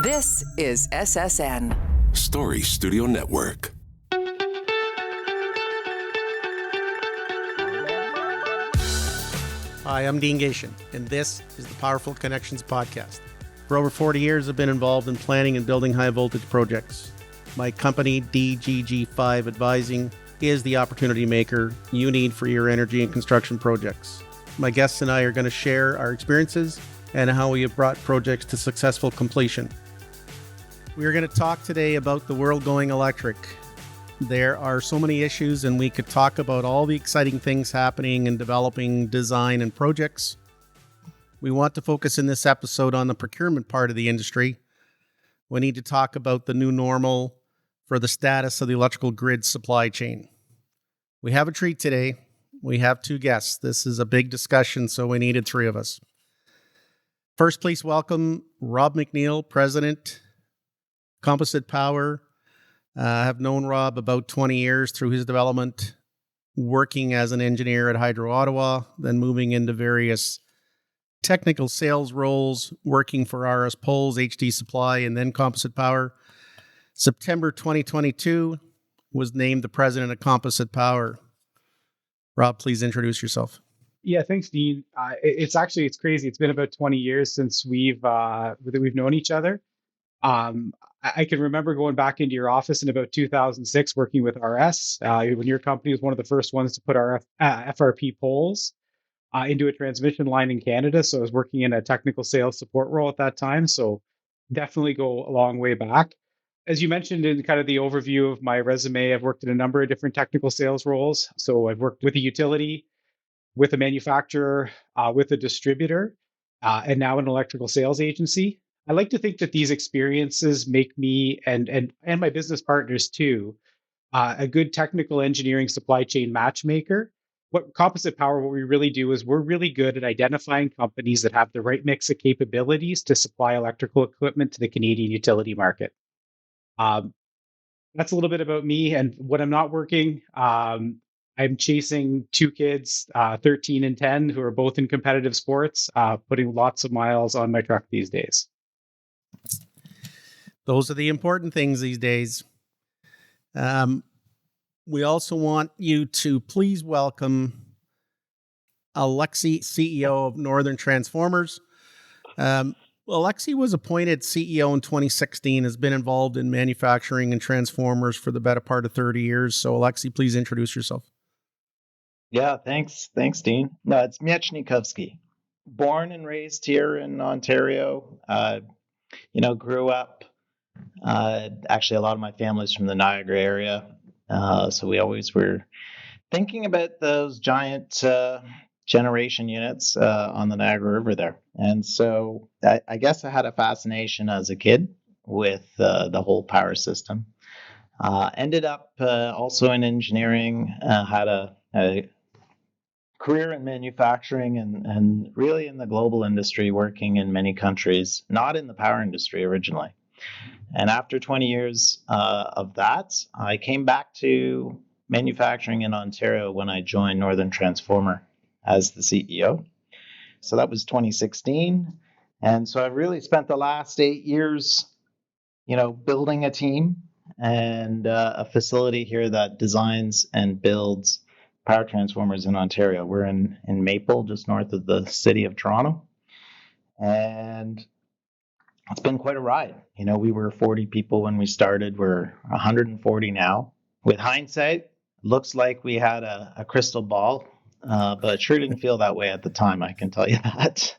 This is SSN. Story Studio Network. Hi, I'm Dean Gation, and this is the Powerful Connections Podcast. For over 40 years, I've been involved in planning and building high-voltage projects. My company, DGG5 Advising, is the opportunity maker you need for your energy and construction projects. My guests and I are going to share our experiences and how we have brought projects to successful completion. We are going to talk today about the world going electric. There are so many issues, and we could talk about all the exciting things happening in developing design and projects. We want to focus in this episode on the procurement part of the industry. We need to talk about the new normal for the status of the electrical grid supply chain. We have a treat today. We have two guests. This is a big discussion, so we needed three of us. First, please welcome Rob McNeil, President, Composite Power. I have known Rob about 20 years through his development, working as an engineer at Hydro Ottawa, then moving into various technical sales roles, working for RS Poles, HD Supply, and then Composite Power. September 2022, was named the president of Composite Power. Rob, please introduce yourself. Yeah, thanks, Dean. It's crazy. It's been about 20 years since we've known each other. I can remember going back into your office in about 2006, working with RS, when your company was one of the first ones to put our FRP poles into a transmission line in Canada. So I was working in a technical sales support role at that time. So definitely go a long way back. As you mentioned in kind of the overview of my resume, I've worked in a number of different technical sales roles. So I've worked with a utility, with a manufacturer, with a distributor, and now an electrical sales agency. I like to think that these experiences make me and my business partners too a good technical engineering supply chain matchmaker. What Composite Power, what we really do is we're really good at identifying companies that have the right mix of capabilities to supply electrical equipment to the Canadian utility market. That's a little bit about me and when I'm not working. I'm chasing two kids, 13 and 10, who are both in competitive sports, putting lots of miles on my truck these days. Those are the important things these days. We also want you to please welcome Alexi, CEO of Northern Transformers. Alexi was appointed CEO in 2016, has been involved in manufacturing and transformers for the better part of 30 years. So Alexi, please introduce yourself. Yeah, thanks. Thanks, Dean. No, it's Miecznikowski. Born and raised here in Ontario. Grew up. Actually, a lot of my family's from the Niagara area. So we always were thinking about those giant generation units on the Niagara River there. And so I guess I had a fascination as a kid with the whole power system. Ended up also in engineering, had a career in manufacturing and really in the global industry, working in many countries, not in the power industry originally. And after 20 years of that, I came back to manufacturing in Ontario when I joined Northern Transformer as the CEO. So that was 2016. And so I've really spent the last 8 years, building a team and a facility here that designs and builds power transformers in Ontario. We're in Maple, just north of the city of Toronto. And it's been quite a ride. We were 40 people when we started. We're 140 now. With hindsight, looks like we had a crystal ball, but it sure didn't feel that way at the time, I can tell you that.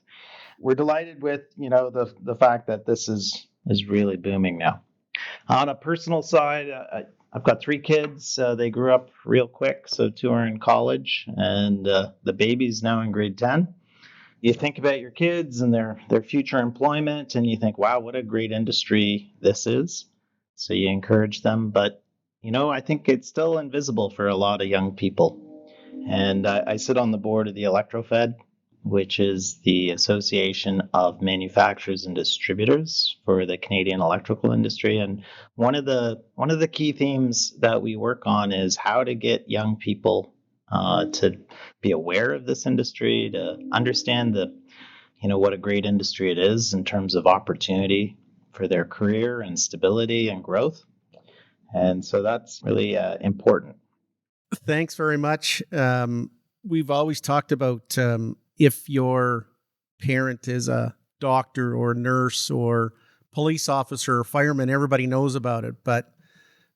We're delighted with, the fact that this is really booming now. On a personal side, I've got 3 kids. They grew up real quick, so 2 are in college, and the baby's now in grade 10. You think about your kids and their future employment, and you think, wow, what a great industry this is. So you encourage them, but I think it's still invisible for a lot of young people. And I sit on the board of the ElectroFed, which is the Association of Manufacturers and Distributors for the Canadian electrical industry. And one of the key themes that we work on is how to get young people to be aware of this industry, to understand what a great industry it is in terms of opportunity, for their career and stability and growth. And so that's really important. Thanks very much. We've always talked about if your parent is a doctor or nurse or police officer or fireman, everybody knows about it. But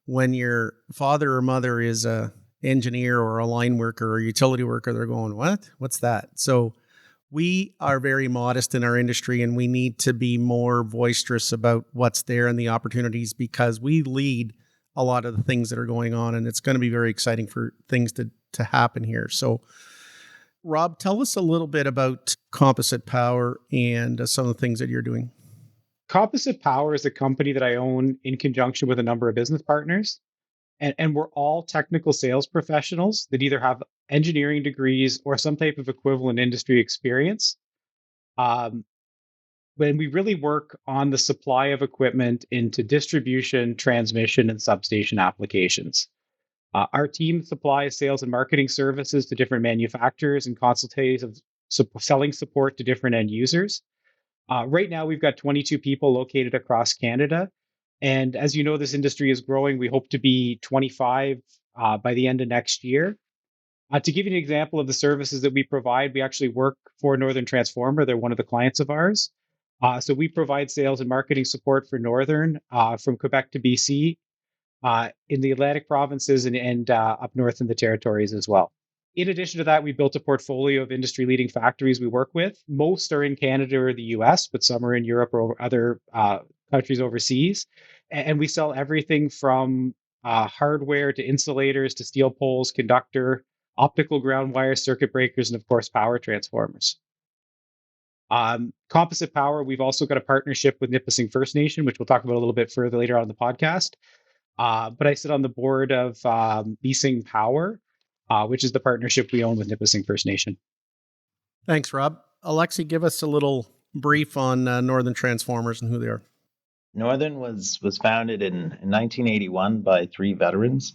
when your father or mother is a engineer or a line worker or utility worker, they're going, what? What's that? So we are very modest in our industry, and we need to be more boisterous about what's there and the opportunities, because we lead a lot of the things that are going on, and it's going to be very exciting for things to happen here. So Rob, tell us a little bit about Composite Power and some of the things that you're doing. Composite Power is a company that I own in conjunction with a number of business partners. And we're all technical sales professionals that either have engineering degrees or some type of equivalent industry experience. When we really work on the supply of equipment into distribution, transmission, and substation applications. Our team supplies sales and marketing services to different manufacturers and consultative selling support to different end users. Right now, we've got 22 people located across Canada. And as you know, this industry is growing. We hope to be 25 by the end of next year. To give you an example of the services that we provide, we actually work for Northern Transformer. They're one of the clients of ours. So we provide sales and marketing support for Northern from Quebec to BC, in the Atlantic provinces and up north in the territories as well. In addition to that, we built a portfolio of industry-leading factories we work with. Most are in Canada or the US, but some are in Europe or other countries overseas. And we sell everything from hardware to insulators to steel poles, conductor, optical ground wires, circuit breakers, and of course, power transformers. Composite Power, we've also got a partnership with Nipissing First Nation, which we'll talk about a little bit further later on in the podcast. But I sit on the board of Bising Power, which is the partnership we own with Nipissing First Nation. Thanks, Rob. Alexi, give us a little brief on Northern Transformers and who they are. Northern was founded in 1981 by three veterans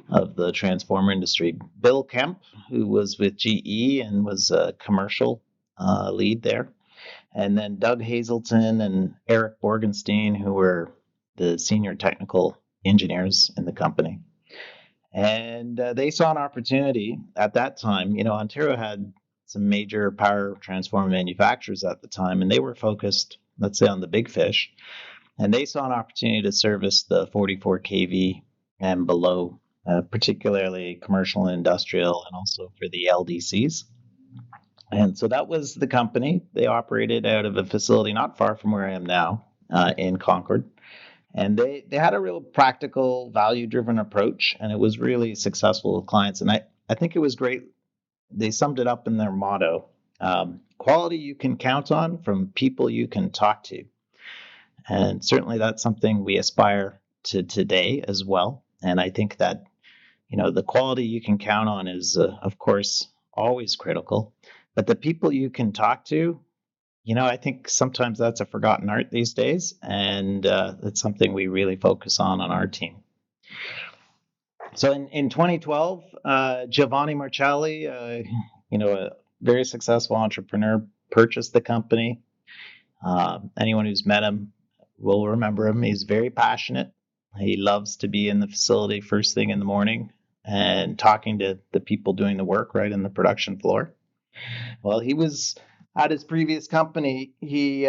of the transformer industry. Bill Kemp, who was with GE and was a commercial lead there. And then Doug Hazelton and Eric Borgenstein, who were the senior technical engineers in the company. And they saw an opportunity at that time. You know, Ontario had some major power transformer manufacturers at the time, and they were focused, let's say, on the big fish. And they saw an opportunity to service the 44 kV and below, particularly commercial and industrial, and also for the LDCs. And so that was the company. They operated out of a facility not far from where I am now, in Concord. And they had a real practical, value-driven approach, and it was really successful with clients. And I think it was great. They summed it up in their motto, quality you can count on from people you can talk to. And certainly that's something we aspire to today as well. And I think that, you know, the quality you can count on is, of course, always critical. But the people you can talk to, you know, I think sometimes that's a forgotten art these days. And that's something we really focus on our team. So in 2012, Giovanni Marcelli, you know, a very successful entrepreneur, purchased the company. Anyone who's met him will remember him. He's very passionate. He loves to be in the facility first thing in the morning and talking to the people doing the work right in the production floor. Well, he was at his previous company. He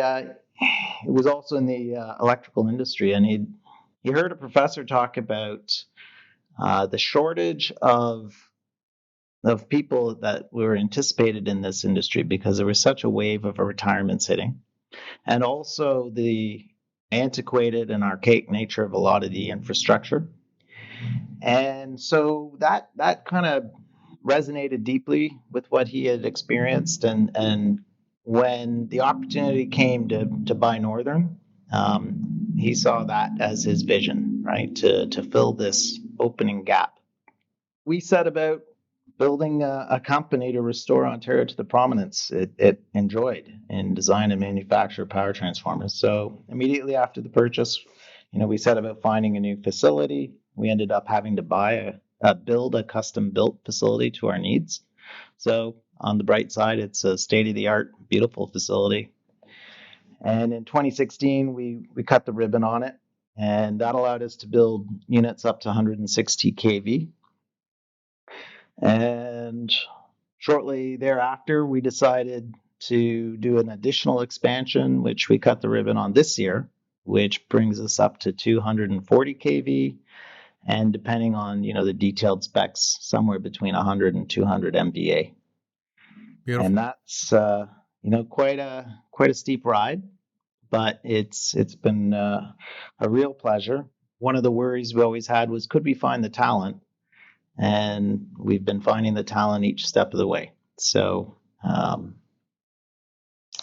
was also in the electrical industry, and he heard a professor talk about the shortage of people that were anticipated in this industry because there was such a wave of retirements hitting, and also the antiquated and archaic nature of a lot of the infrastructure. And so that kind of resonated deeply with what he had experienced. And when the opportunity came to buy Northern, he saw that as his vision, right, to fill this opening gap. We set about building a company to restore Ontario to the prominence it enjoyed in design and manufacture power transformers. So immediately after the purchase, you know, we set about finding a new facility. We ended up having to build a custom-built facility to our needs. So on the bright side, it's a state-of-the-art, beautiful facility. And in 2016, we cut the ribbon on it, and that allowed us to build units up to 160 kV. And shortly thereafter, we decided to do an additional expansion, which we cut the ribbon on this year, which brings us up to 240 kV, and depending on the detailed specs, somewhere between 100 and 200 MVA. Beautiful. And that's quite a steep ride, but it's been a real pleasure. One of the worries we always had was, could we find the talent? And we've been finding the talent each step of the way. So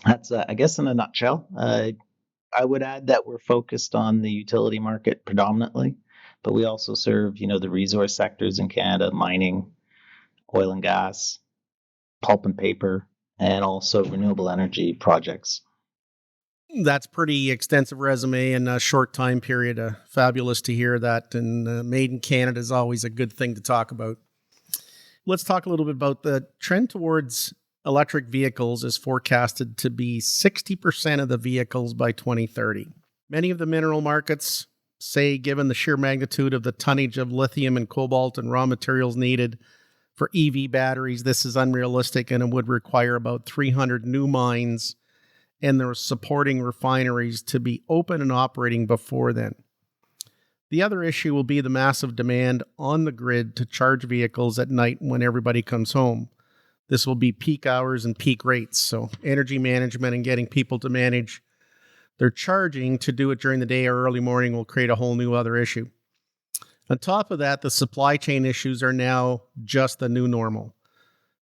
that's, I guess, in a nutshell. I would add that we're focused on the utility market predominantly, but we also serve, the resource sectors in Canada, mining, oil and gas, pulp and paper, and also renewable energy projects. That's pretty extensive resume in a short time period. Fabulous to hear that. And made in Canada is always a good thing to talk about. Let's talk a little bit about the trend towards electric vehicles is forecasted to be 60% of the vehicles by 2030. Many of the mineral markets say, given the sheer magnitude of the tonnage of lithium and cobalt and raw materials needed for EV batteries, this is unrealistic and it would require about 300 new mines and their supporting refineries to be open and operating before then. The other issue will be the massive demand on the grid to charge vehicles at night when everybody comes home. This will be peak hours and peak rates, so energy management and getting people to manage their charging to do it during the day or early morning will create a whole new other issue. On top of that, the supply chain issues are now just the new normal.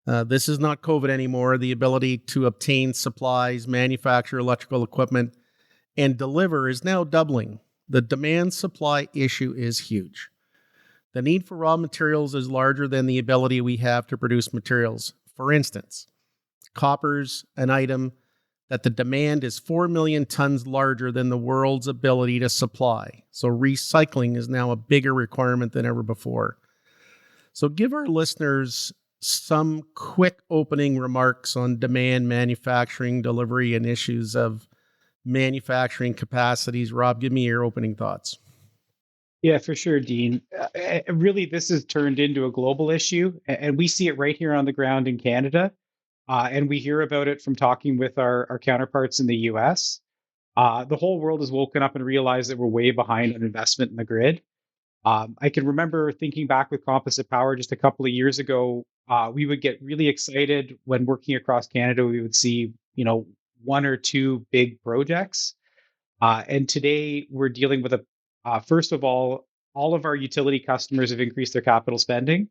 This is not COVID anymore. The ability to obtain supplies, manufacture electrical equipment, and deliver is now doubling. The demand-supply issue is huge. The need for raw materials is larger than the ability we have to produce materials. For instance, copper's an item that the demand is 4 million tons larger than the world's ability to supply. So recycling is now a bigger requirement than ever before. So give our listeners some quick opening remarks on demand, manufacturing, delivery, and issues of manufacturing capacities. Rob, give me your opening thoughts. Yeah, for sure, Dean. Really, this has turned into a global issue, and we see it right here on the ground in Canada. And we hear about it from talking with our counterparts in the US. The whole world has woken up and realized that we're way behind on investment in the grid. I can remember thinking back with Composite Power just a couple of years ago. We would get really excited when working across Canada. We would see, one or two big projects. And today we're dealing with first of all of our utility customers have increased their capital spending.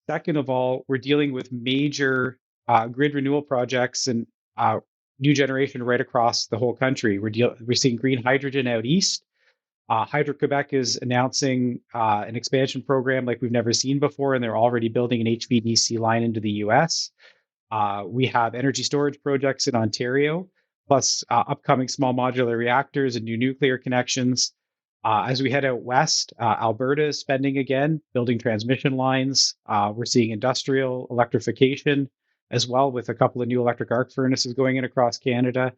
Second of all, we're dealing with major grid renewal projects and new generation right across the whole country. We're seeing green hydrogen out east. Hydro-Quebec is announcing an expansion program like we've never seen before, and they're already building an HVDC line into the US. We have energy storage projects in Ontario, plus upcoming small modular reactors and new nuclear connections. As we head out west, Alberta is spending again, building transmission lines. We're seeing industrial electrification as well, with a couple of new electric arc furnaces going in across Canada.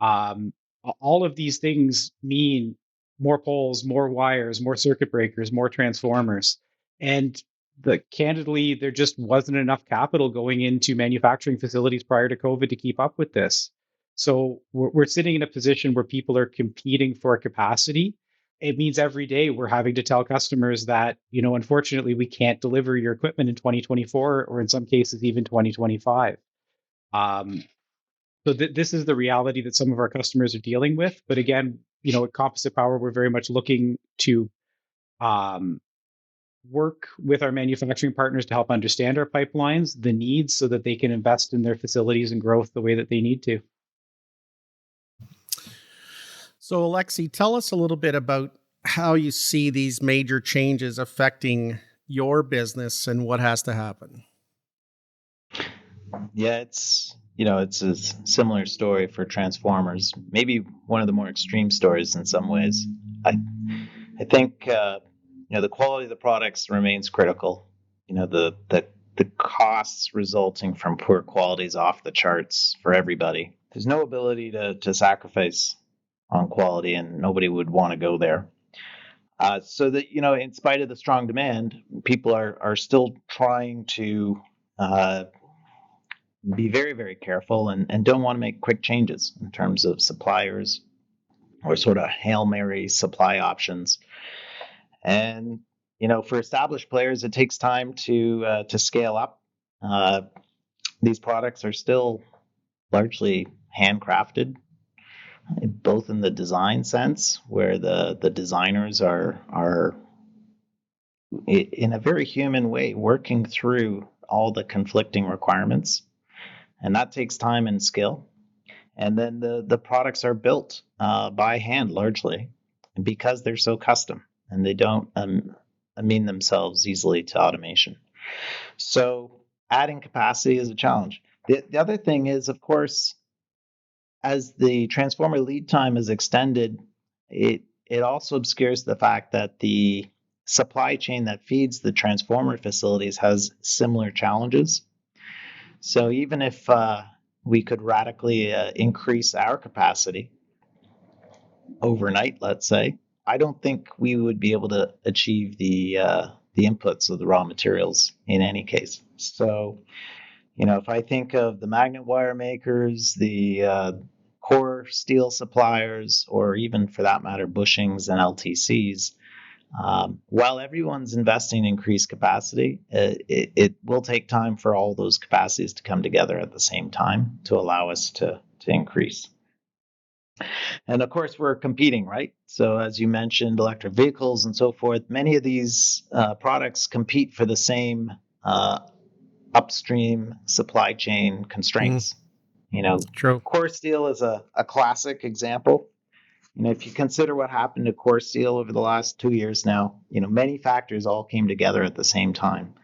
All of these things mean more poles, more wires, more circuit breakers, more transformers. And candidly, there just wasn't enough capital going into manufacturing facilities prior to COVID to keep up with this. So we're sitting in a position where people are competing for capacity. It means every day we're having to tell customers that, unfortunately, we can't deliver your equipment in 2024 or in some cases even 2025. So this is the reality that some of our customers are dealing with. But again, at Composite Power, we're very much looking to work with our manufacturing partners to help understand our pipelines, the needs, so that they can invest in their facilities and growth the way that they need to. So, Alexi, tell us a little bit about how you see these major changes affecting your business and what has to happen. Yeah, it's a similar story for transformers. Maybe one of the more extreme stories in some ways. I think the quality of the products remains critical. The costs resulting from poor quality is off the charts for everybody. there's no ability to sacrifice on quality, and nobody would want to go there. So that, in spite of the strong demand, people are still trying to be very, very careful and don't want to make quick changes in terms of suppliers or sort of Hail Mary supply options. And, for established players, it takes time to scale up. These products are still largely handcrafted, both in the design sense, where the designers are in a very human way working through all the conflicting requirements, and that takes time and skill. And then the products are built by hand largely, because they're so custom and they don't amend themselves easily to automation. So adding capacity is a challenge. The other thing is, of course, as the transformer lead time is extended, it also obscures the fact that the supply chain that feeds the transformer facilities has similar challenges. So even if we could radically increase our capacity overnight, let's say, I don't think we would be able to achieve the inputs of the raw materials in any case. So, if I think of the magnet wire makers, the core steel suppliers, or even for that matter, bushings and LTCs, while everyone's investing in increased capacity, it will take time for all those capacities to come together at the same time to allow us to increase. And of course, we're competing, right? So as you mentioned, electric vehicles and so forth, many of these products compete for the same upstream supply chain constraints. True. Core steel is a classic example. If you consider what happened to core steel over the last 2 years now, many factors all came together at the same time.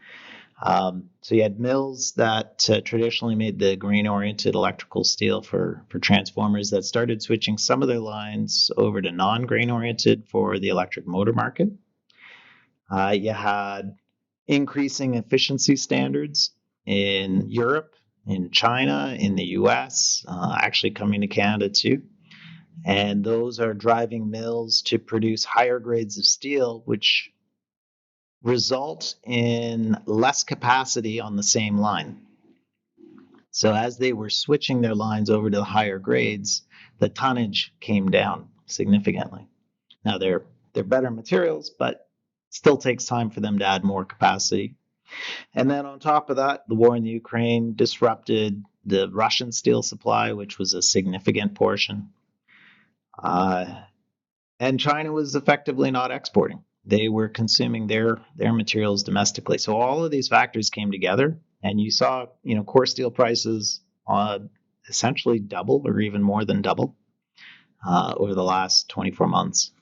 So you had mills that traditionally made the grain-oriented electrical steel for transformers that started switching some of their lines over to non-grain-oriented for the electric motor market. You had increasing efficiency standards in Europe, in China, in the US, actually coming to Canada too. And those are driving mills to produce higher grades of steel, which result in less capacity on the same line. So as they were switching their lines over to the higher grades, the tonnage came down significantly. Now they're better materials, but still takes time for them to add more capacity. And then on top of that, the war in the Ukraine disrupted the Russian steel supply, which was a significant portion. And China was effectively not exporting. They were consuming their materials domestically. So all of these factors came together, and you saw, core steel prices essentially double or even more than double over the last 24 months.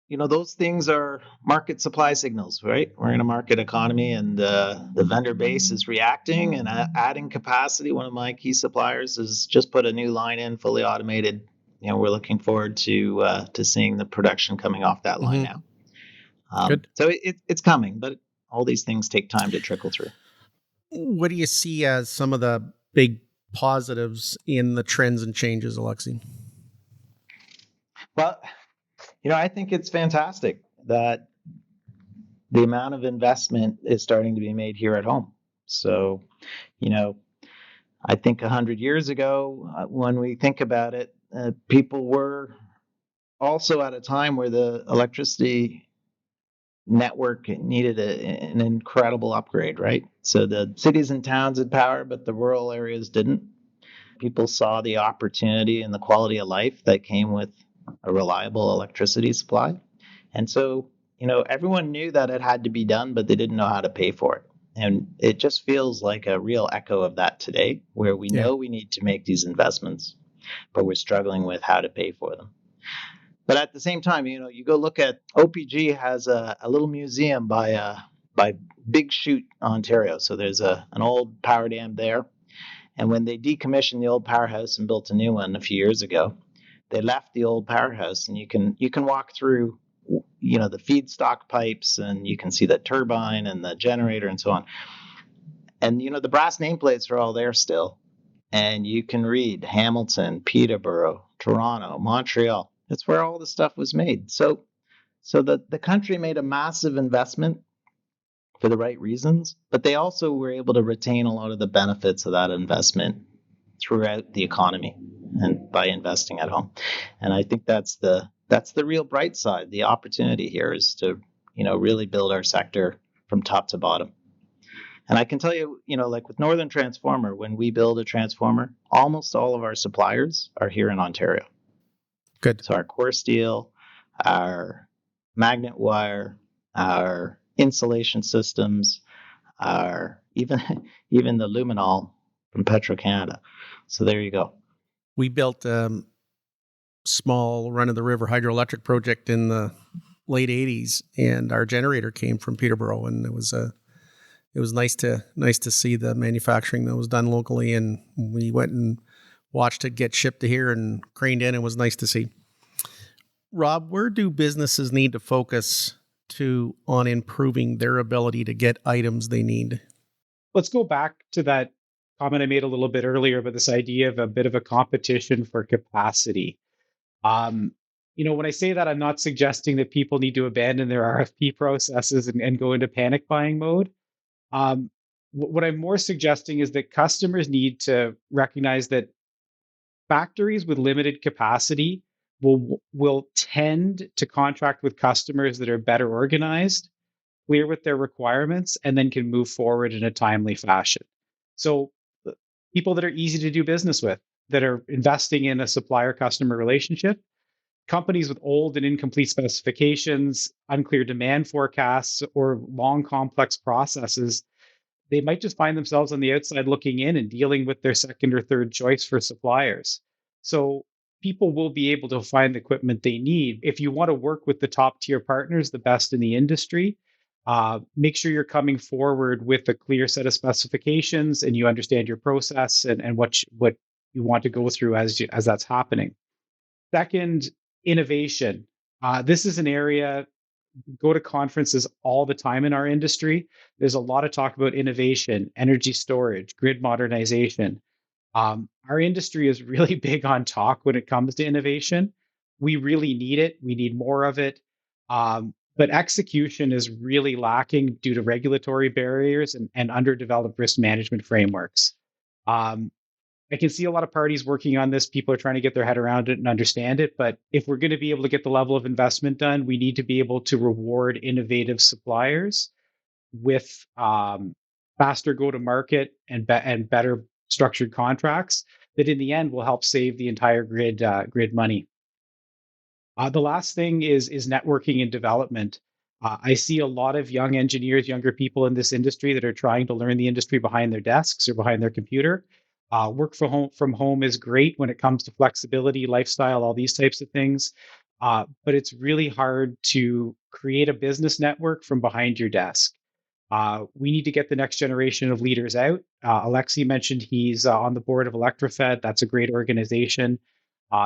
Those things are market supply signals, right? We're in a market economy, and the vendor base is reacting and adding capacity. One of my key suppliers has just put a new line in, fully automated. We're looking forward to seeing the production coming off that line now. Good. So it's coming, but all these things take time to trickle through. What do you see as some of the big positives in the trends and changes, Alexei? Well, I think it's fantastic that the amount of investment is starting to be made here at home. So, I think 100 years ago, when we think about it, people were also at a time where the electricity network needed an incredible upgrade, right? So the cities and towns had power, but the rural areas didn't. People saw the opportunity and the quality of life that came with a reliable electricity supply. And so, everyone knew that it had to be done, but they didn't know how to pay for it. And it just feels like a real echo of that today, where we know we need to make these investments, but we're struggling with how to pay for them. But at the same time, you go look at OPG has a little museum by Big Chute, Ontario. So there's an old power dam there. And when they decommissioned the old powerhouse and built a new one a few years ago, they left the old powerhouse, and you can walk through, the feedstock pipes, and you can see the turbine and the generator and so on. And, the brass nameplates are all there still. and you can read Hamilton, Peterborough, Toronto, Montreal. That's where all the stuff was made. So the country made a massive investment for the right reasons, but they also were able to retain a lot of the benefits of that investment throughout the economy and by investing at home. And I think that's the real bright side. The opportunity here is to, really build our sector from top to bottom. And I can tell you, like with Northern Transformer, when we build a transformer, almost all of our suppliers are here in Ontario. Good. So our core steel, our magnet wire, our insulation systems, our even the luminol from Petro-Canada. So there you go. We built a small run-of-the-river hydroelectric project in the late 80s, and our generator came from Peterborough, and it was nice to see the manufacturing that was done locally, and we went and watched it get shipped to here and craned in. It was nice to see. Rob, where do businesses need to focus on improving their ability to get items they need? Let's go back to that comment I made a little bit earlier about this idea of a bit of a competition for capacity. When I say that, I'm not suggesting that people need to abandon their RFP processes and go into panic buying mode. What I'm more suggesting is that customers need to recognize that factories with limited capacity will tend to contract with customers that are better organized, clear with their requirements, and then can move forward in a timely fashion. So people that are easy to do business with, that are investing in a supplier-customer relationship, companies with old and incomplete specifications, unclear demand forecasts, or long, complex processes, they might just find themselves on the outside looking in and dealing with their second or third choice for suppliers. So people will be able to find the equipment they need. If you want to work with the top tier partners, the best in the industry, make sure you're coming forward with a clear set of specifications and you understand your process and what you want to go through as that's happening. Second, innovation. This is an area, go to conferences all the time in our industry. There's a lot of talk about innovation, energy storage, grid modernization. Our industry is really big on talk when it comes to innovation. We really need it. We need more of it. But execution is really lacking due to regulatory barriers and underdeveloped risk management frameworks. I can see a lot of parties working on this. People are trying to get their head around it and understand it. But if we're going to be able to get the level of investment done, we need to be able to reward innovative suppliers with faster go-to-market and better structured contracts that in the end will help save the entire grid money. The last thing is networking and development. I see a lot of young engineers, younger people in this industry that are trying to learn the industry behind their desks or behind their computer. Work from home is great when it comes to flexibility, lifestyle, all these types of things. But it's really hard to create a business network from behind your desk. We need to get the next generation of leaders out. Alexi mentioned he's on the board of Electrofed. That's a great organization.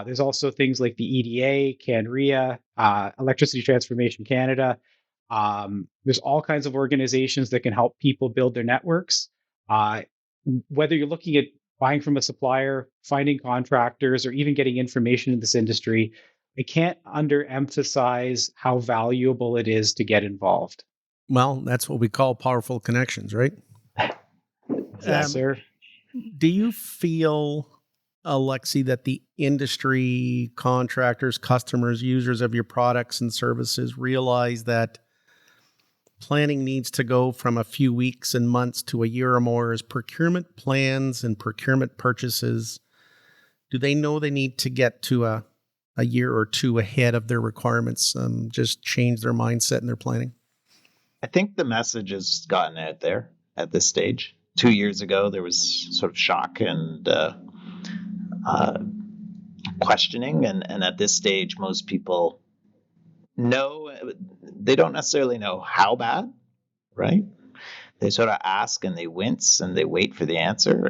There's also things like the EDA, CanRIA, Electricity Transformation Canada. There's all kinds of organizations that can help people build their networks. Whether you're looking at buying from a supplier, finding contractors, or even getting information in this industry, I can't underemphasize how valuable it is to get involved. Well, that's what we call powerful connections, right? Yes, sir. Do you feel, Alexi, that the industry, contractors, customers, users of your products and services realize that planning needs to go from a few weeks and months to a year or more as procurement plans and procurement purchases? Do they know they need to get to a year or two ahead of their requirements, just change their mindset and their planning? I think the message has gotten out there at this stage. 2 years ago, there was sort of shock and questioning. And at this stage, most people know, they don't necessarily know how bad, right? They sort of ask and they wince and they wait for the answer.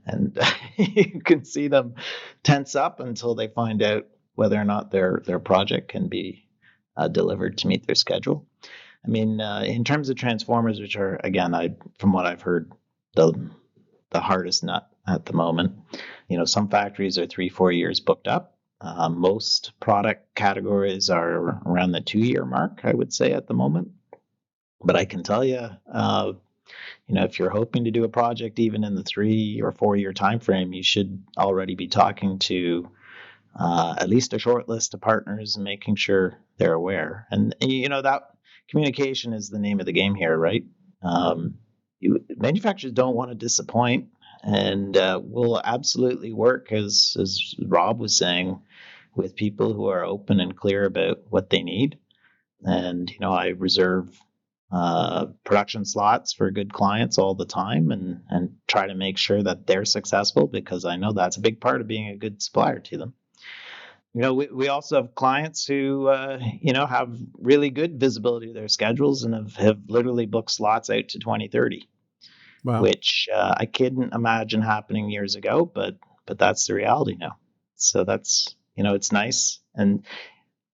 And you can see them tense up until they find out whether or not their project can be delivered to meet their schedule. I mean, in terms of transformers, which are, again, from what I've heard, the hardest nut at the moment. Some factories are 3-4 years booked up. Most product categories are around the 2-year mark, I would say, at the moment. But I can tell you, if you're hoping to do a project even in the 3 or 4 year time frame, you should already be talking to at least a short list of partners and making sure they're aware. And that communication is the name of the game here, right? Manufacturers don't want to disappoint, and will absolutely work, as Rob was saying, with people who are open and clear about what they need. And I reserve production slots for good clients all the time, and try to make sure that they're successful, because I know that's a big part of being a good supplier to them. We also have clients who, have really good visibility of their schedules and have literally booked slots out to 2030, Wow. which I couldn't imagine happening years ago, but that's the reality now. So that's, it's nice. And,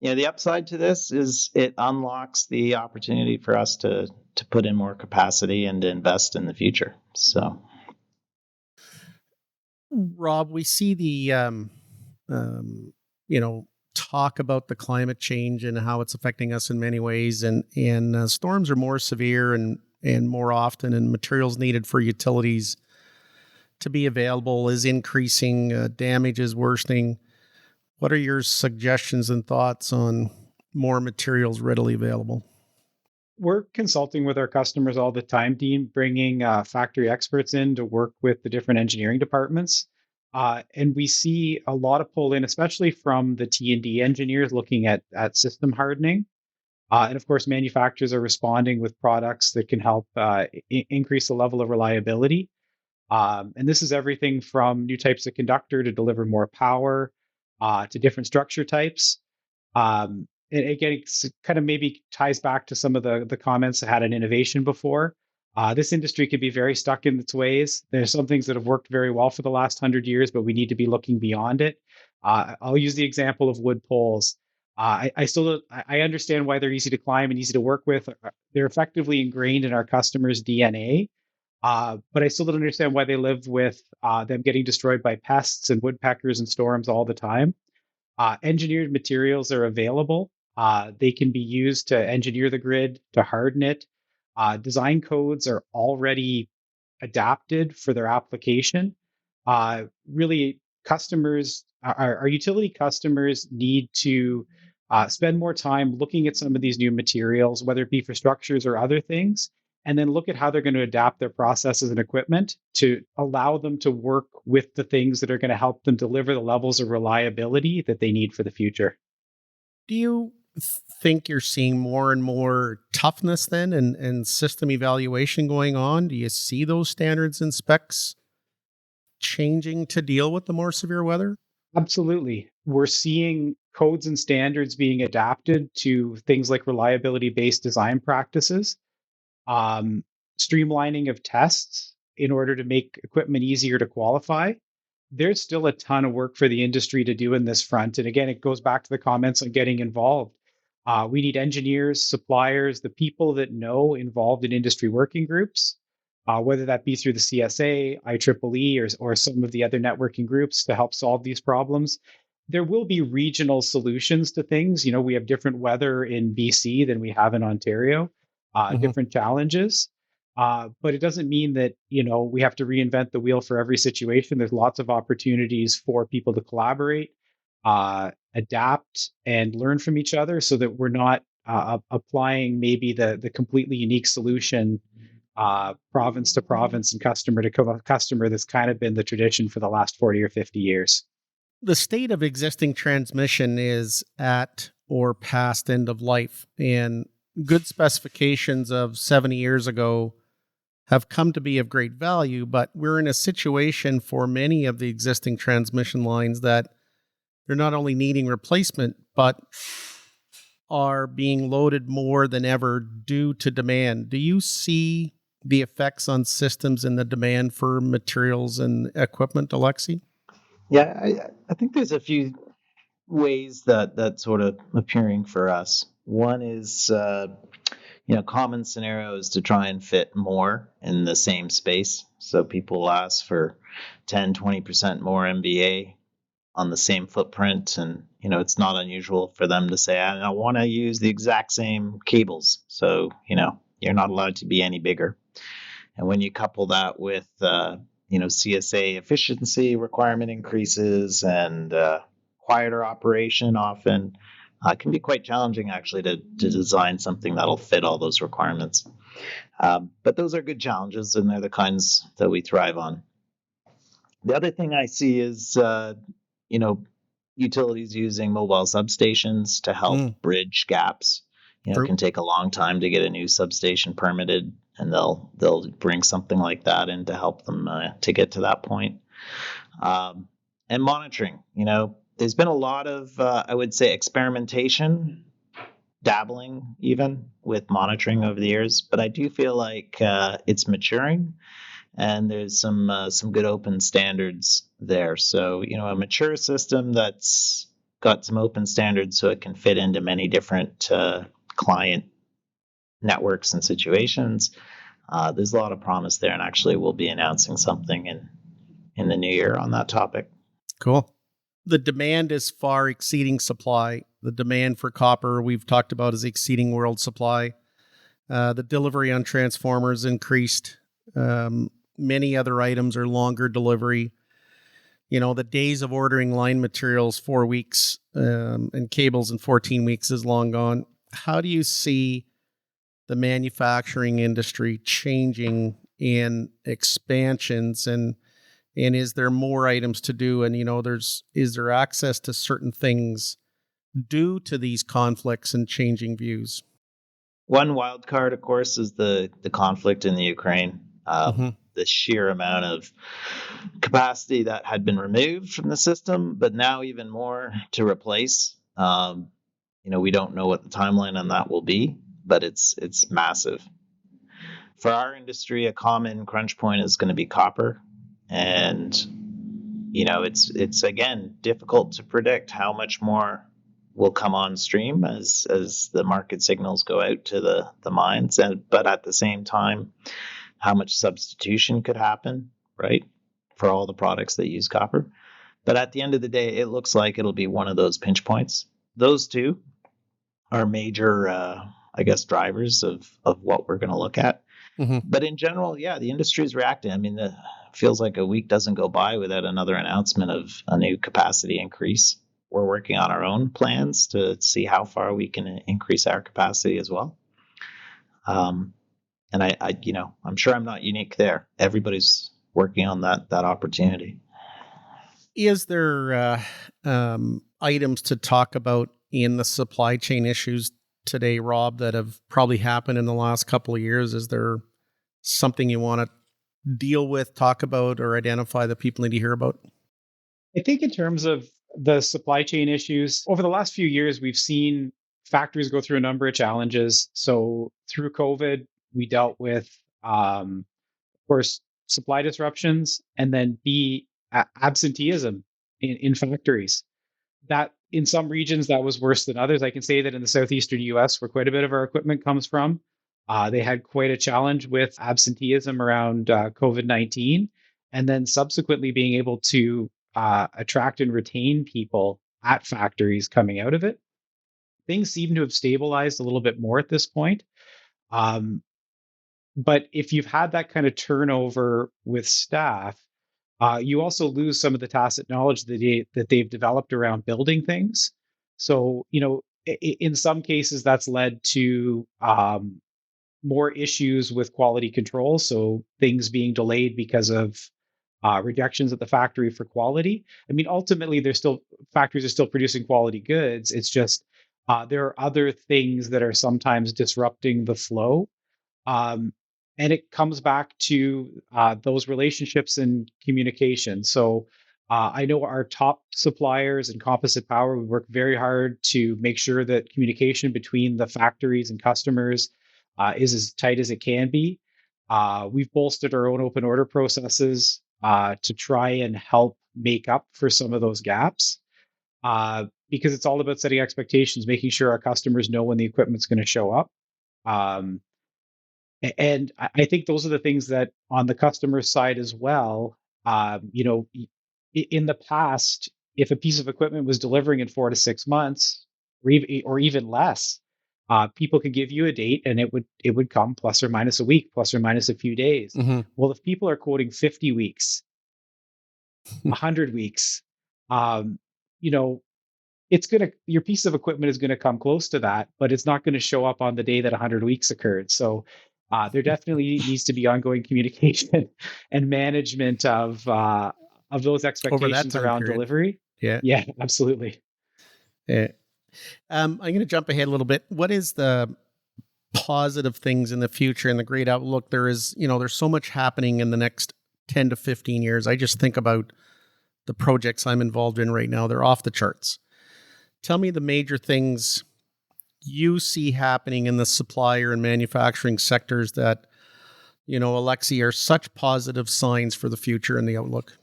the upside to this is it unlocks the opportunity for us to put in more capacity and to invest in the future. So, Rob, we see the, talk about the climate change and how it's affecting us in many ways. And storms are more severe and more often, and materials needed for utilities to be available is increasing, damage is worsening. What are your suggestions and thoughts on more materials readily available? We're consulting with our customers all the time, Dean, bringing factory experts in to work with the different engineering departments. And we see a lot of pull in, especially from the T&D engineers looking at system hardening. And of course, manufacturers are responding with products that can help increase the level of reliability. And this is everything from new types of conductor to deliver more power, to different structure types. And again, it kind of maybe ties back to some of the comments that had an innovation before. This industry could be very stuck in its ways. There's some things that have worked very well for the last 100 years, but we need to be looking beyond it. I'll use the example of wood poles. I understand why they're easy to climb and easy to work with. They're effectively ingrained in our customers' DNA. But I still don't understand why they live with them getting destroyed by pests and woodpeckers and storms all the time. Engineered materials are available. They can be used to engineer the grid, to harden it. Design codes are already adapted for their application. Really, our utility customers need to spend more time looking at some of these new materials, whether it be for structures or other things, and then look at how they're going to adapt their processes and equipment to allow them to work with the things that are going to help them deliver the levels of reliability that they need for the future. Do you think you're seeing more and more toughness then and system evaluation going on? Do you see those standards and specs changing to deal with the more severe weather? Absolutely. We're seeing codes and standards being adapted to things like reliability-based design practices, streamlining of tests in order to make equipment easier to qualify. There's still a ton of work for the industry to do in this front. And again, it goes back to the comments on getting involved. We need engineers, suppliers, the people that know involved in industry working groups, whether that be through the CSA, IEEE, or some of the other networking groups to help solve these problems. There will be regional solutions to things. We have different weather in BC than we have in Ontario, different challenges. But it doesn't mean that, we have to reinvent the wheel for every situation. There's lots of opportunities for people to collaborate, adapt, and learn from each other so that we're not applying maybe the completely unique solution province to province and customer to customer that's kind of been the tradition for the last 40 or 50 years. The state of existing transmission is at or past end of life, and good specifications of 70 years ago have come to be of great value, but we're in a situation for many of the existing transmission lines that they're not only needing replacement, but are being loaded more than ever due to demand. Do you see the effects on systems and the demand for materials and equipment, Alexi? Yeah, I think there's a few ways that sort of appearing for us. One is, common scenarios to try and fit more in the same space. So people ask for 10, 20% more MVA on the same footprint. And, it's not unusual for them to say, I want to use the exact same cables. So, you're not allowed to be any bigger. And when you couple that with, CSA efficiency requirement increases and quieter operation often, it can be quite challenging actually to design something that'll fit all those requirements. But those are good challenges, and they're the kinds that we thrive on. The other thing I see is, utilities using mobile substations to help bridge gaps. It can take a long time to get a new substation permitted, and they'll bring something like that in to help them to get to that point. And monitoring, there's been a lot of, I would say, experimentation, dabbling even with monitoring over the years, but I do feel like it's maturing, and there's some good open standards there. So, a mature system that's got some open standards so it can fit into many different client networks and situations. There's a lot of promise there, and actually we'll be announcing something in the new year on that topic. Cool. The demand is far exceeding supply. The demand for copper we've talked about is exceeding world supply. The delivery on transformers increased. Many other items are longer delivery. The days of ordering line materials 4 weeks and cables in 14 weeks is long gone. How do you see the manufacturing industry changing in expansions, and is there more items to do? And, is there access to certain things due to these conflicts and changing views? One wild card, of course, is the conflict in the Ukraine. The sheer amount of capacity that had been removed from the system, but now even more to replace. We don't know what the timeline on that will be, but it's massive. For our industry, a common crunch point is going to be copper. And, it's again, difficult to predict how much more will come on stream as the market signals go out to the mines. But at the same time, how much substitution could happen, right, for all the products that use copper. But at the end of the day, it looks like it'll be one of those pinch points. Those two are major, drivers of what we're going to look at. But in general, the industry is reacting. I mean, it feels like a week doesn't go by without another announcement of a new capacity increase. We're working on our own plans to see how far we can increase our capacity as well. And I'm sure I'm not unique there. Everybody's working on that opportunity. Is there items to talk about in the supply chain issues today, Rob, that have probably happened in the last couple of years? Is there something you want to deal with, talk about, or identify that people need to hear about? I think in terms of the supply chain issues, over the last few years, we've seen factories go through a number of challenges. So through COVID, we dealt with, of course, supply disruptions, and then absenteeism in factories. That in some regions that was worse than others. I can say that in the southeastern U.S., where quite a bit of our equipment comes from, they had quite a challenge with absenteeism around COVID-19, and then subsequently being able to attract and retain people at factories coming out of it. Things seem to have stabilized a little bit more at this point. But if you've had that kind of turnover with staff, you also lose some of the tacit knowledge that they've developed around building things. So, in some cases, that's led to more issues with quality control. So things being delayed because of rejections at the factory for quality. I mean, ultimately, factories are still producing quality goods. It's just there are other things that are sometimes disrupting the flow. And it comes back to those relationships and communication. So I know our top suppliers in Composite Power, we work very hard to make sure that communication between the factories and customers is as tight as it can be. We've bolstered our own open order processes to try and help make up for some of those gaps. Because it's all about setting expectations, making sure our customers know when the equipment's going to show up. And I think those are the things that on the customer side as well, in the past, if a piece of equipment was delivering in 4 to 6 months, or even less, people could give you a date and it would come plus or minus a week, plus or minus a few days. Mm-hmm. Well, if people are quoting 50 weeks, 100 weeks, um, you know, your piece of equipment is gonna come close to that, but it's not gonna show up on the day that 100 weeks occurred. So there definitely needs to be ongoing communication and management of those Over that expectations time around period. delivery. Yeah. Yeah, absolutely. Yeah. I'm going to jump ahead a little bit. What is the positive things in the future and the great outlook? There's so much happening in the next 10 to 15 years. I just think about the projects I'm involved in right now. They're off the charts. Tell me the major things you see happening in the supplier and manufacturing sectors that, Alexi, are such positive signs for the future and the outlook.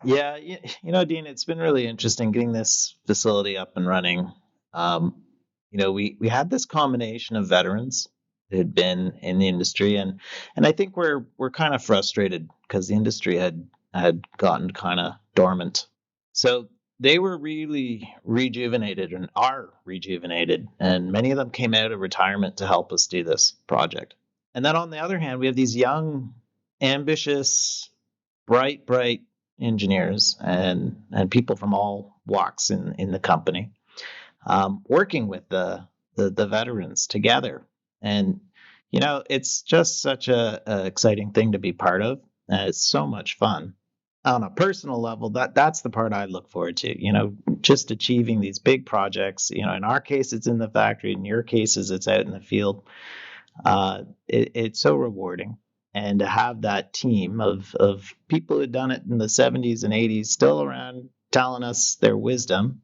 Yeah, Dean, it's been really interesting getting this facility up and running. We had this combination of veterans who had been in the industry, and I think we're kind of frustrated because the industry had gotten kind of dormant. So they were really rejuvenated and are rejuvenated, and many of them came out of retirement to help us do this project. And then on the other hand, we have these young, ambitious, bright engineers and people from all walks in the company, working with the veterans together. And it's just such a exciting thing to be part of. It's so much fun. On a personal level, that's the part I look forward to. Just achieving these big projects. In our case, it's in the factory. In your cases, it's out in the field. It's so rewarding. And to have that team of people who had done it in the 70s and 80s still around telling us their wisdom,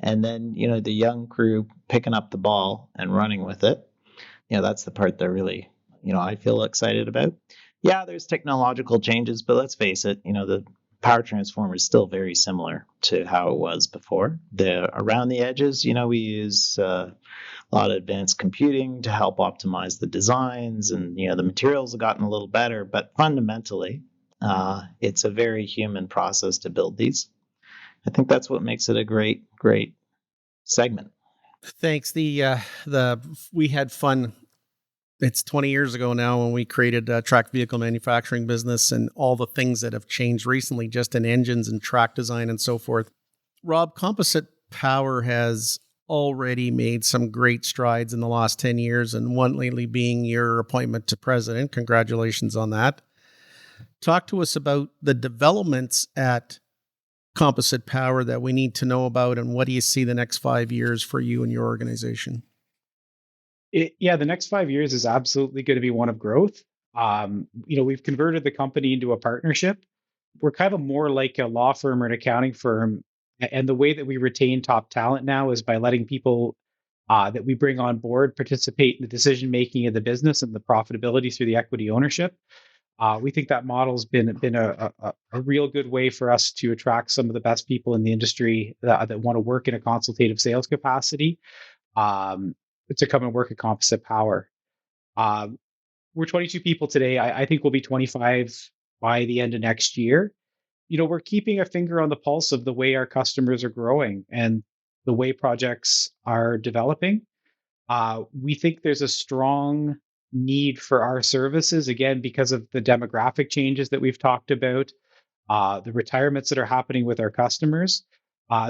and then the young crew picking up the ball and running with it, that's the part that really I feel excited about. Yeah, there's technological changes, but let's face it, the power transformer is still very similar to how it was before. Around the edges, we use a lot of advanced computing to help optimize the designs, and the materials have gotten a little better, but fundamentally, it's a very human process to build these. I think that's what makes it a great segment. Thanks. We had fun. It's 20 years ago now when we created a track vehicle manufacturing business, and all the things that have changed recently just in engines and track design and so forth. Rob, Composite Power has already made some great strides in the last 10 years, and one lately being your appointment to president. Congratulations on that. Talk to us about the developments at Composite Power that we need to know about, and what do you see the next 5 years for you and your organization? The next 5 years is absolutely going to be one of growth. We've converted the company into a partnership. We're kind of more like a law firm or an accounting firm. And the way that we retain top talent now is by letting people that we bring on board participate in the decision making of the business and the profitability through the equity ownership. We think that model's been a real good way for us to attract some of the best people in the industry that want to work in a consultative sales capacity. To come and work at Composite Power. We're 22 people today. I think we'll be 25 by the end of next year. We're keeping a finger on the pulse of the way our customers are growing and the way projects are developing. We think there's a strong need for our services, again, because of the demographic changes that we've talked about, the retirements that are happening with our customers.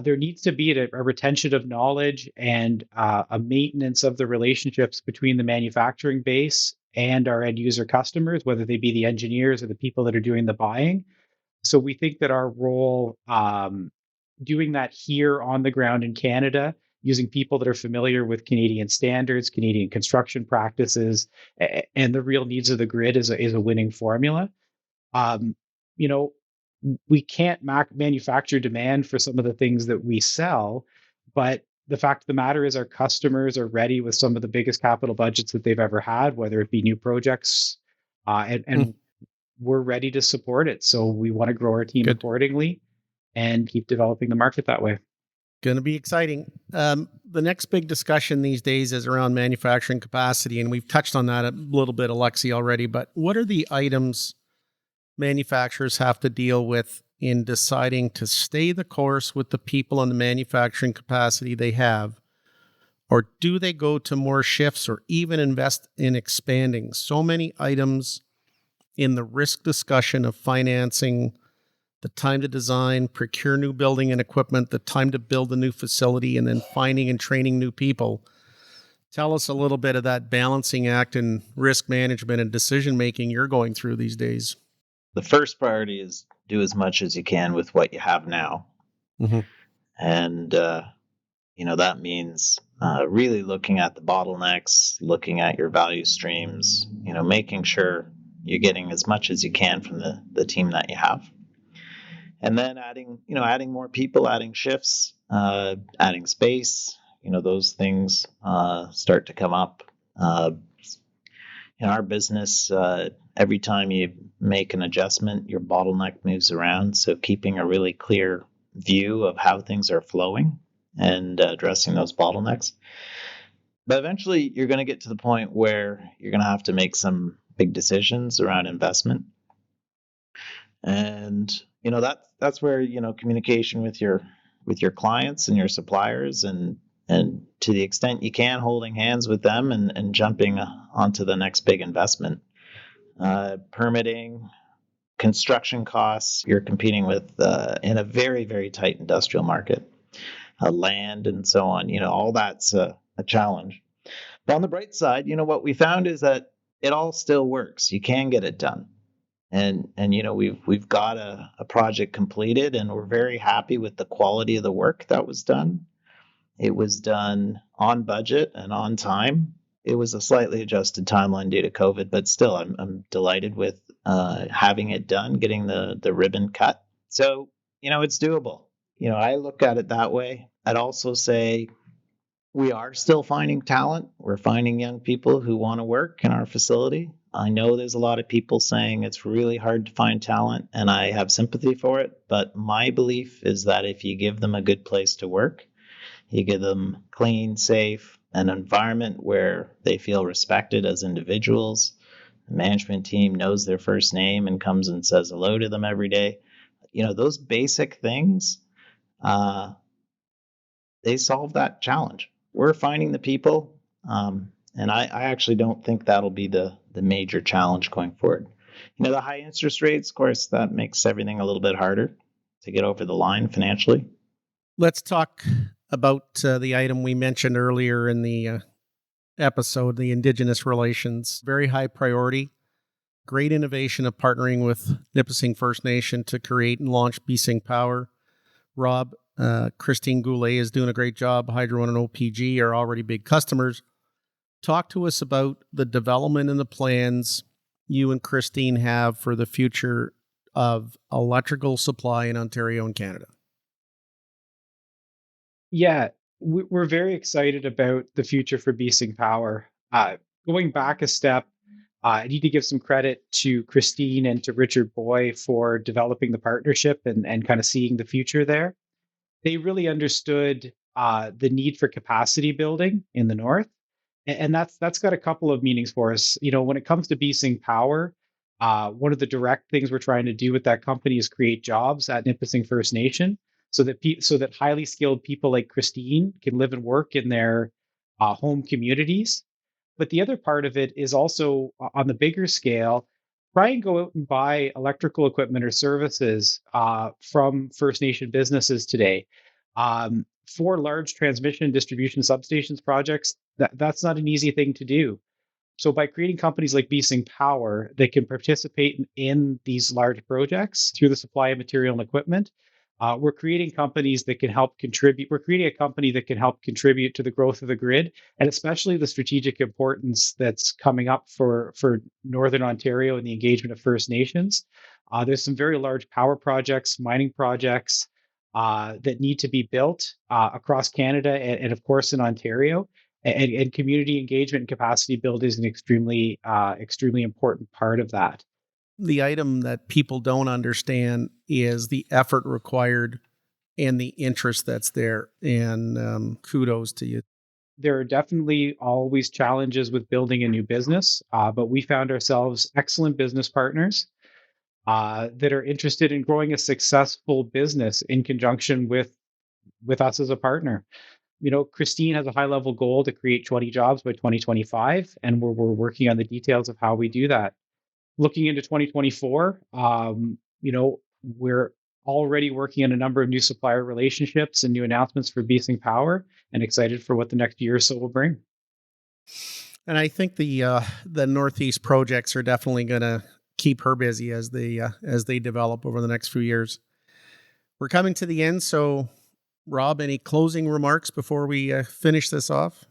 There needs to be a retention of knowledge and a maintenance of the relationships between the manufacturing base and our end user customers, whether they be the engineers or the people that are doing the buying. So we think that our role doing that here on the ground in Canada, using people that are familiar with Canadian standards, Canadian construction practices, and the real needs of the grid is a winning formula. We can't manufacture demand for some of the things that we sell, but the fact of the matter is our customers are ready with some of the biggest capital budgets that they've ever had, whether it be new projects, and we're ready to support it. So we want to grow our team accordingly and keep developing the market that way. Going to be exciting. The next big discussion these days is around manufacturing capacity, and we've touched on that a little bit, Alexi, already. But what are the items manufacturers have to deal with in deciding to stay the course with the people and the manufacturing capacity they have? Or do they go to more shifts or even invest in expanding? So many items in the risk discussion of financing, the time to design, procure new building and equipment, the time to build a new facility, and then finding and training new people. Tell us a little bit of that balancing act and risk management and decision-making you're going through these days. The first priority is do as much as you can with what you have now. Mm-hmm. And, that means really looking at the bottlenecks, looking at your value streams, making sure you're getting as much as you can from the team that you have. And then adding more people, adding shifts, adding space, those things start to come up. In our business, every time you make an adjustment, your bottleneck moves around. So keeping a really clear view of how things are flowing and addressing those bottlenecks. But eventually you're going to get to the point where you're going to have to make some big decisions around investment. And, that's where, communication with your clients and your suppliers and to the extent you can, holding hands with them and jumping onto the next big investment. Permitting, construction costs, you're competing with in a very, very tight industrial market, land and so on. All that's a challenge. But on the bright side, what we found is that it all still works. You can get it done. And we've got a project completed, and we're very happy with the quality of the work that was done. It was done on budget and on time. It was a slightly adjusted timeline due to COVID, but still, I'm delighted with having it done, getting the ribbon cut. So, it's doable. I look at it that way. I'd also say we are still finding talent. We're finding young people who want to work in our facility. I know there's a lot of people saying it's really hard to find talent, and I have sympathy for it. But my belief is that if you give them a good place to work, you give them clean, safe, an environment where they feel respected as individuals, the management team knows their first name and comes and says hello to them every day. Those basic things, they solve that challenge. We're finding the people, and I actually don't think that'll be the major challenge going forward. The high interest rates, of course, that makes everything a little bit harder to get over the line financially. Let's talk about the item we mentioned earlier in the episode, the Indigenous relations. Very high priority. Great innovation of partnering with Nipissing First Nation to create and launch BSync Power. Rob, Christine Goulet is doing a great job. Hydro and OPG are already big customers. Talk to us about the development and the plans you and Christine have for the future of electrical supply in Ontario and Canada. Yeah, we're very excited about the future for BSync Power. Going back a step, I need to give some credit to Christine and to Richard Boy for developing the partnership and kind of seeing the future there. They really understood the need for capacity building in the north. And that's got a couple of meanings for us. When it comes to BSync Power, one of the direct things we're trying to do with that company is create jobs at Nipissing First Nation, so that highly skilled people like Christine can live and work in their home communities. But the other part of it is also on the bigger scale, try and go out and buy electrical equipment or services from First Nation businesses today. For large transmission and distribution substations projects, that's not an easy thing to do. So by creating companies like BSync Power that can participate in these large projects through the supply of material and equipment, we're creating companies that can help contribute. We're creating a company that can help contribute to the growth of the grid, and especially the strategic importance that's coming up for Northern Ontario and the engagement of First Nations. There's some very large power projects, mining projects that need to be built across Canada and of course in Ontario. And community engagement and capacity build is an extremely important part of that. The item that people don't understand is the effort required and the interest that's there. And kudos to you. There are definitely always challenges with building a new business, but we found ourselves excellent business partners that are interested in growing a successful business in conjunction with us as a partner. Christine has a high level goal to create 20 jobs by 2025, and we're working on the details of how we do that. Looking into 2024, we're already working on a number of new supplier relationships and new announcements for BeSync Power, and excited for what the next year or so will bring. And I think the Northeast projects are definitely going to keep her busy as they develop over the next few years. We're coming to the end, so Rob, any closing remarks before we finish this off?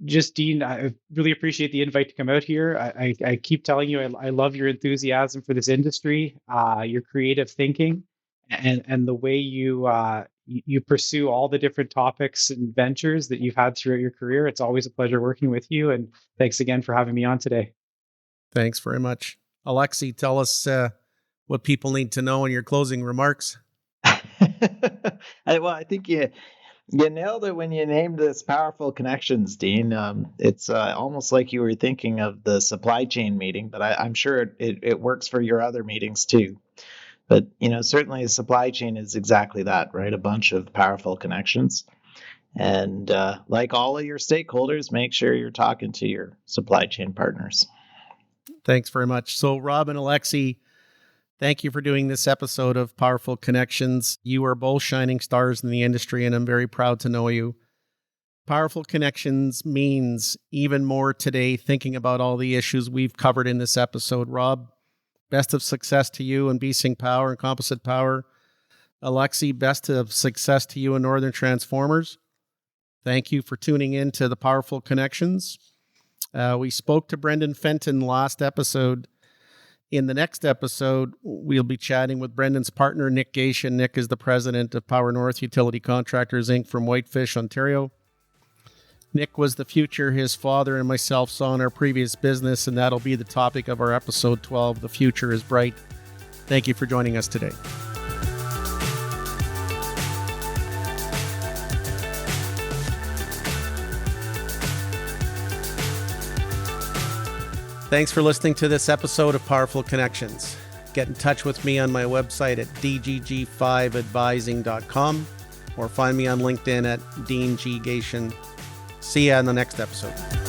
Just, Dean, I really appreciate the invite to come out here. I keep telling you, I love your enthusiasm for this industry, your creative thinking, and the way you pursue all the different topics and ventures that you've had throughout your career. It's always a pleasure working with you, and thanks again for having me on today. Thanks very much. Alexi, tell us what people need to know in your closing remarks. Well, I think you nailed it when you named this Powerful Connections, Dean. It's almost like you were thinking of the supply chain meeting, but I'm sure it works for your other meetings too. But, certainly the supply chain is exactly that, right? A bunch of powerful connections. And like all of your stakeholders, make sure you're talking to your supply chain partners. Thanks very much. So, Rob and Alexi, thank you for doing this episode of Powerful Connections. You are both shining stars in the industry, and I'm very proud to know you. Powerful Connections means even more today, thinking about all the issues we've covered in this episode. Rob, best of success to you in BeSync Power and Composite Power. Alexi, best of success to you in Northern Transformers. Thank you for tuning in to the Powerful Connections. We spoke to Brendan Fenton last episode. In the next episode, we'll be chatting with Brendan's partner, Nick Gation. Nick is the president of Power North Utility Contractors, Inc. from Whitefish, Ontario. Nick was the future his father and myself saw in our previous business, and that'll be the topic of our episode 12, The Future is Bright. Thank you for joining us today. Thanks for listening to this episode of Powerful Connections. Get in touch with me on my website at dgg5advising.com or find me on LinkedIn at Dean G. Gation. See you on the next episode.